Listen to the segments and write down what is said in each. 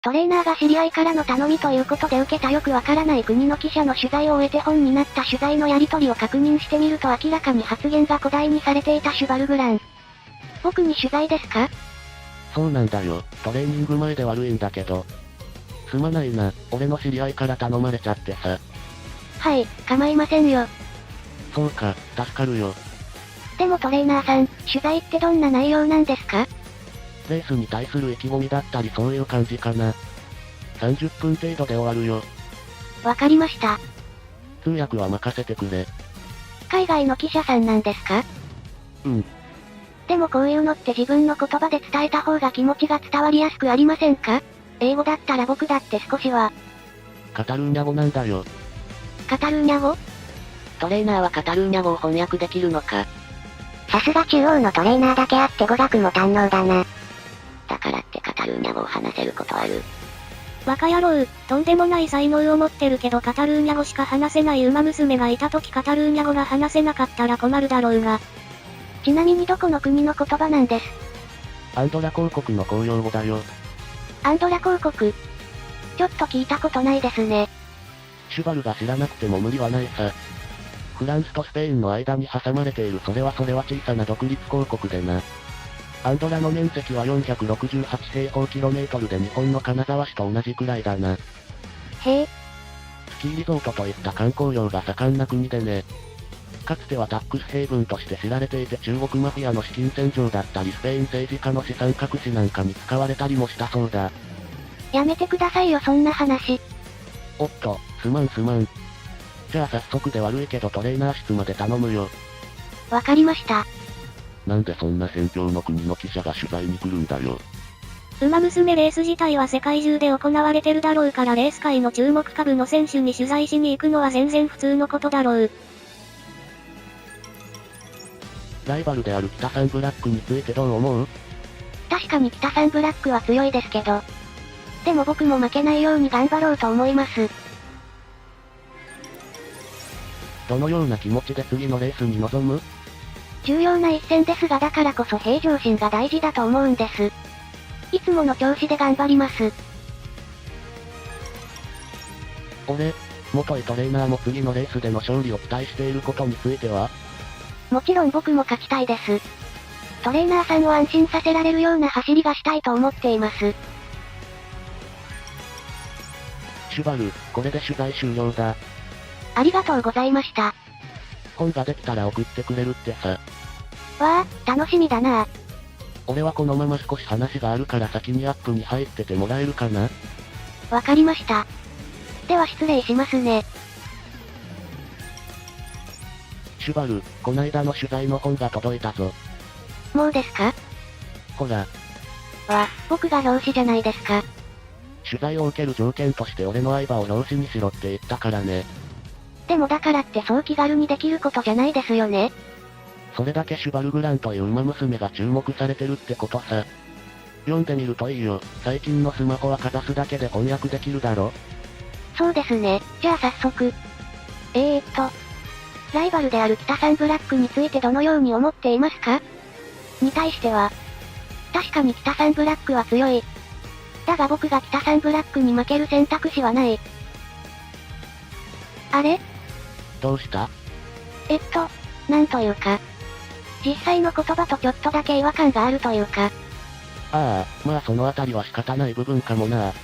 トレーナーが知り合いからの頼みということで受けたよくわからない国の記者の取材を終えて本になった取材のやり取りを確認してみると明らかに発言が古代にされていたシュバルグラン。僕に取材ですか？そうなんだよ。トレーニング前で悪いんだけど。すまないな、俺の知り合いから頼まれちゃってさ。はい、構いませんよ。そうか、助かるよ。でもトレーナーさん、取材ってどんな内容なんですか？レースに対する意気込みだったりそういう感じかな。30分程度で終わるよ。わかりました。通訳は任せてくれ。海外の記者さんなんですか？うん。でもこういうのって自分の言葉で伝えた方が気持ちが伝わりやすくありませんか？英語だったら僕だって少しは。カタルーニャ語なんだよ。カタルーニャ語？トレーナーはカタルーニャ語を翻訳できるのか。さすが中央のトレーナーだけあって語学も堪能だな。だからってカタルーニャ語を話せることある？バカ野郎、とんでもない才能を持ってるけどカタルーニャ語しか話せない馬娘がいた時カタルーニャ語が話せなかったら困るだろうが。ちなみにどこの国の言葉なんです？アンドラ公国の公用語だよ。アンドラ公国？ちょっと聞いたことないですね。シュバルが知らなくても無理はないさ。フランスとスペインの間に挟まれているそれは小さな独立公国でな。アンドラの面積は468平方キロメートルで日本の金沢市と同じくらいだな。へえ。スキーリゾートといった観光業が盛んな国でね。かつてはタックスヘイブンとして知られていて中国マフィアの資金洗浄だったりスペイン政治家の資産隠しなんかに使われたりもしたそうだ。やめてくださいよそんな話。おっと、すまん。じゃあ早速で悪いけどトレーナー室まで頼むよ。わかりました。なんでそんな辺境の国の記者が取材に来るんだよ。馬娘レース自体は世界中で行われてるだろうからレース界の注目株の選手に取材しに行くのは全然普通のことだろう。ライバルである北サンブラックについてどう思う？確かに北サンブラックは強いですけど。でも僕も負けないように頑張ろうと思います。どのような気持ちで次のレースに臨む？重要な一戦ですがだからこそ平常心が大事だと思うんです。いつもの調子で頑張ります。俺、元トレーナーも次のレースでの勝利を期待していることについては？もちろん僕も勝ちたいです。トレーナーさんを安心させられるような走りがしたいと思っています。シュバル、これで取材終了だ。ありがとうございました。本ができたら送ってくれるってさ。わあ、楽しみだな。俺はこのまま少し話があるから先にアップに入っててもらえるかな？わかりました。では失礼しますね。シュバル、こないだの取材の本が届いたぞ。もうですか？ほら。僕が表紙じゃないですか。取材を受ける条件として俺の相場を表紙にしろって言ったからね。でもだからってそう気軽にできることじゃないですよね。それだけシュバルグランという馬娘が注目されてるってことさ。読んでみるといいよ。最近のスマホはかざすだけで翻訳できるだろ。そうですね。じゃあ早速。ライバルである北サンブラックについてどのように思っていますか？に対しては。確かに北サンブラックは強い。だが僕が北サンブラックに負ける選択肢はない。あれ？どうした？なんというか。実際の言葉とちょっとだけ違和感があるというか。ああ、まあそのあたりは仕方ない部分かもな。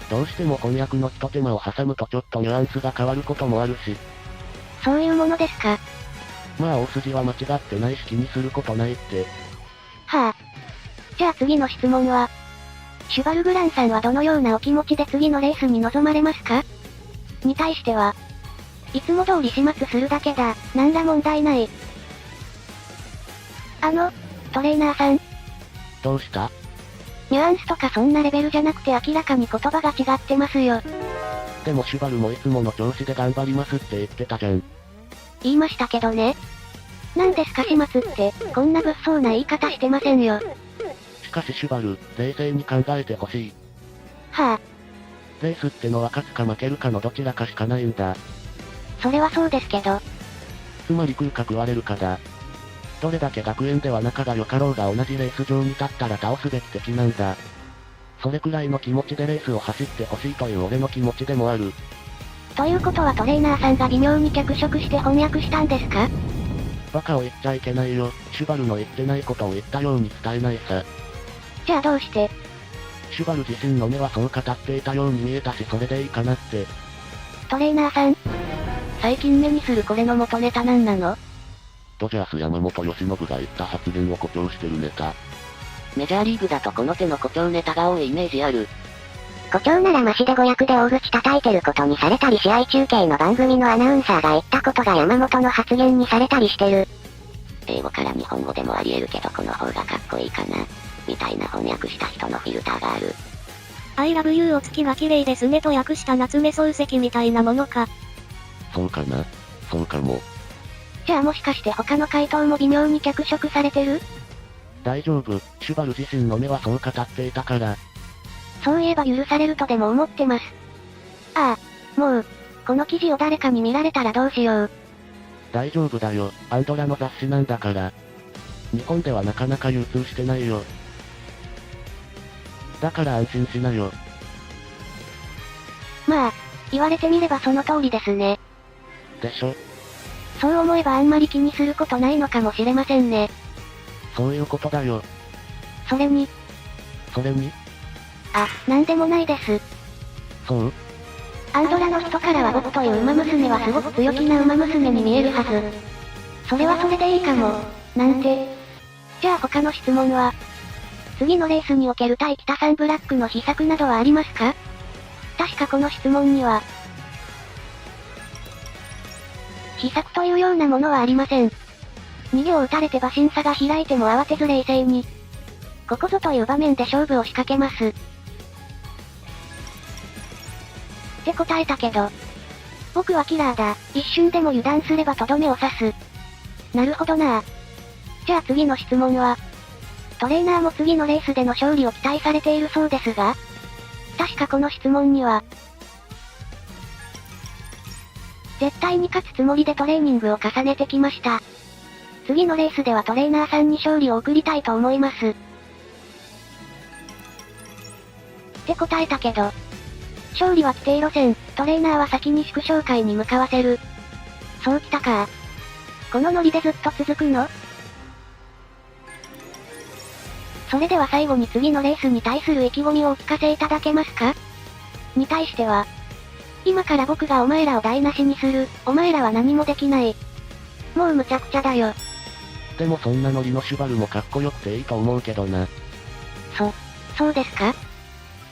どうしても翻訳の一手間を挟むとちょっとニュアンスが変わることもあるし。そういうものですか。まあ大筋は間違ってないし気にすることないって。はあ。じゃあ次の質問は。シュバルグランさんはどのようなお気持ちで次のレースに臨まれますか？に対しては。いつも通り始末するだけだ。なんら問題ない。トレーナーさん。どうした？ニュアンスとかそんなレベルじゃなくて明らかに言葉が違ってますよ。でもシュバルもいつもの調子で頑張りますって言ってたじゃん。言いましたけどね。なんですか始末って、こんな物騒な言い方してませんよ。しかしシュバル、冷静に考えてほしい。はあ。レースってのは勝つか負けるかのどちらかしかないんだ。それはそうですけど。つまり食うか食われるかだ。どれだけ学園では仲が良かろうが同じレース場に立ったら倒すべき敵なんだ。それくらいの気持ちでレースを走ってほしいという俺の気持ちでもある。ということはトレーナーさんが微妙に脚色して翻訳したんですか？バカを言っちゃいけないよ。シュバルの言ってないことを言ったように伝えないさ。じゃあどうして？シュバル自身の目はそう語っていたように見えたしそれでいいかなって。トレーナーさん。最近目にするこれの元ネタなんなの？ドジャース山本由伸が言った発言を誇張してるネタ。メジャーリーグだとこの手の誇張ネタが多いイメージある。誇張ならマシで語訳で大口叩いてることにされたり試合中継の番組のアナウンサーが言ったことが山本の発言にされたりしてる。英語から日本語でもあり得るけどこの方がかっこいいかな。みたいな翻訳した人のフィルターがある。I love you お月が綺麗ですねと訳した夏目漱石みたいなものか。そうかな。そうかも。じゃあもしかして他の回答も微妙に脚色されてる？大丈夫。シュバル自身の目はそう語っていたから。そういえば許されるとでも思ってます。ああ、もう、この記事を誰かに見られたらどうしよう。大丈夫だよ。アンドラの雑誌なんだから。日本ではなかなか流通してないよ。だから安心しなよ。まあ、言われてみればその通りですね。でしょ。そう思えばあんまり気にすることないのかもしれませんね。そういうことだよ。それに、あ、なんでもないです。そう？アンドラの人からは僕という馬娘はすごく強気な馬娘に見えるはず。それはそれでいいかも、なんて。じゃあ他の質問は、次のレースにおける対北サンブラックの秘策などはありますか？確かこの質問には、秘策というようなものはありません。逃げを打たれて馬身差が開いても慌てず冷静に、ここぞという場面で勝負を仕掛けます。って答えたけど、僕はキラーだ。一瞬でも油断すればとどめを刺す。なるほどな。じゃあ次の質問は、トレーナーも次のレースでの勝利を期待されているそうですが、確かこの質問には、絶対に勝つつもりでトレーニングを重ねてきました。次のレースではトレーナーさんに勝利を送りたいと思います。って答えたけど、勝利は規定路線、トレーナーは先に祝勝会に向かわせる。そうきたか。このノリでずっと続くの？それでは最後に次のレースに対する意気込みをお聞かせいただけますか？に対しては、今から僕がお前らを台無しにする、お前らは何もできない。もうむちゃくちゃだよ。でもそんなノリのシュバルもかっこよくていいと思うけどな。そうですか？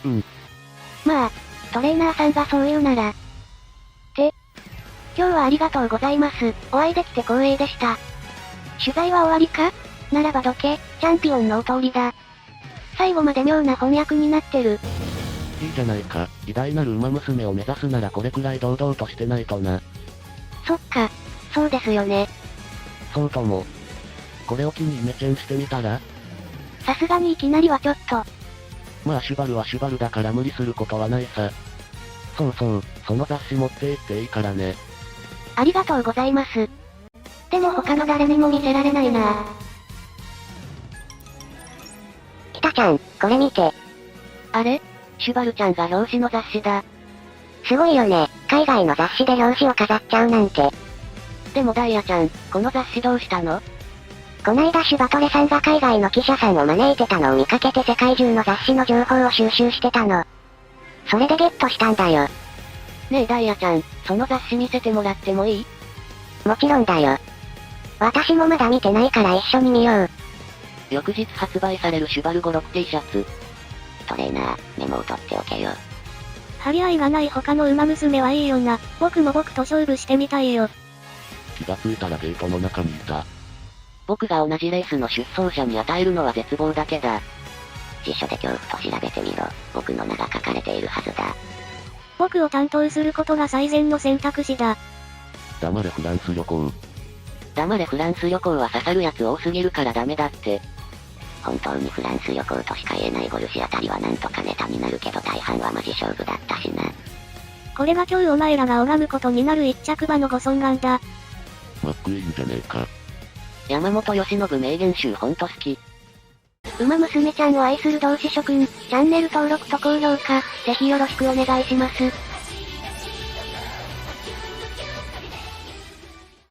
うん。まあ、トレーナーさんがそう言うなら。って、今日はありがとうございます。お会いできて光栄でした。取材は終わりか？ならばどけ、チャンピオンのお通りだ。最後まで妙な翻訳になってる。いいじゃないか。偉大なる馬娘を目指すならこれくらい堂々としてないとな。そっか、そうですよね。そうとも。これを機にイメチェンしてみたら？さすがにいきなりはちょっと。まあシュバルはシュバルだから無理することはないさ。そうそう、その雑誌持って行っていいからね。ありがとうございます。でも他の誰にも見せられないな。北ちゃん、これ見て。あれ？シュバルちゃんが表紙の雑誌だ。すごいよね。海外の雑誌で表紙を飾っちゃうなんて。でもダイヤちゃん、この雑誌どうしたの？こないだシュバトレさんが海外の記者さんを招いてたのを見かけて世界中の雑誌の情報を収集してたの。それでゲットしたんだよ。ねえダイヤちゃん、その雑誌見せてもらってもいい？もちろんだよ。私もまだ見てないから一緒に見よう。翌日発売されるシュバル 56T シャツ。トレーナー、メモを取っておけよ。張り合いがない他の馬娘はいいよな。僕も僕と勝負してみたいよ。気がついたらゲートの中にいた。僕が同じレースの出走者に与えるのは絶望だけだ。辞書で恐怖と調べてみろ。僕の名が書かれているはずだ。僕を担当することが最善の選択肢だ。黙れフランス旅行。黙れフランス旅行は刺さるやつ多すぎるからダメだって。本当にフランス旅行としか言えないゴルシあたりはなんとかネタになるけど大半はマジ勝負だったしな。これが今日お前らが拝むことになる一着馬のご尊願だ。マックイーンじゃねえか。山本由伸名言集ほんと好き。馬娘ちゃんを愛する同志諸君、チャンネル登録と高評価、ぜひよろしくお願いします。